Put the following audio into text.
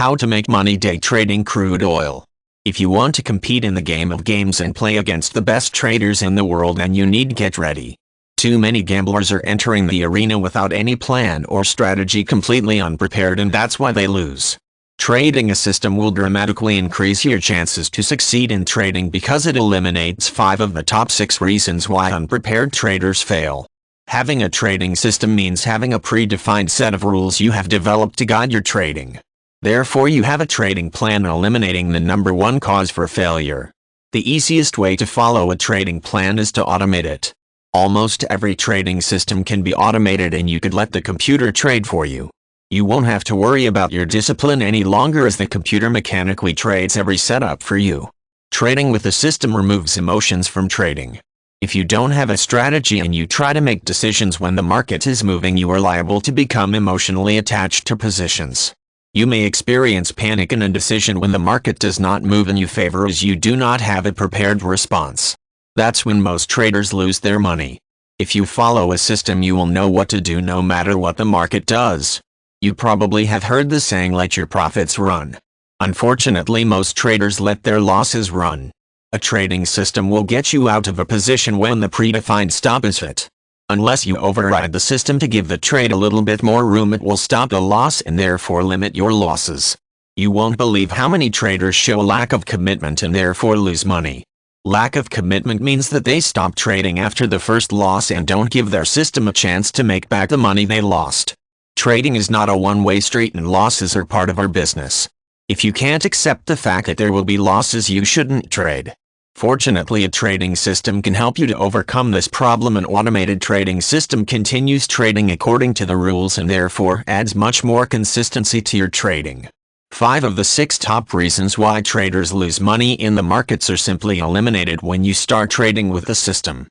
How to make money day trading crude oil. If you want to compete in the game of games and play against the best traders in the world, then you need to get ready. Too many gamblers are entering the arena without any plan or strategy, completely unprepared, and that's why they lose. Trading a system will dramatically increase your chances to succeed in trading because it eliminates 5 of the top 6 reasons why unprepared traders fail. Having a trading system means having a predefined set of rules you have developed to guide your trading. Therefore, you have a trading plan, eliminating the number one cause for failure. The easiest way to follow a trading plan is to automate it. Almost every trading system can be automated, and you could let the computer trade for you. You won't have to worry about your discipline any longer, as the computer mechanically trades every setup for you. Trading with a system removes emotions from trading. If you don't have a strategy and you try to make decisions when the market is moving, you are liable to become emotionally attached to positions. You may experience panic and indecision when the market does not move in your favor, as you do not have a prepared response. That's when most traders lose their money. If you follow a system, you will know what to do no matter what the market does. You probably have heard the saying, let your profits run. Unfortunately, most traders let their losses run. A trading system will get you out of a position when the predefined stop is hit. Unless you override the system to give the trade a little bit more room, it will stop the loss and therefore limit your losses. You won't believe how many traders show lack of commitment and therefore lose money. Lack of commitment means that they stop trading after the first loss and don't give their system a chance to make back the money they lost. Trading is not a one-way street, and losses are part of our business. If you can't accept the fact that there will be losses, you shouldn't trade. Fortunately, a trading system can help you to overcome this problem. An automated trading system continues trading according to the rules and therefore adds much more consistency to your trading. 5 of the 6 top reasons why traders lose money in the markets are simply eliminated when you start trading with the system.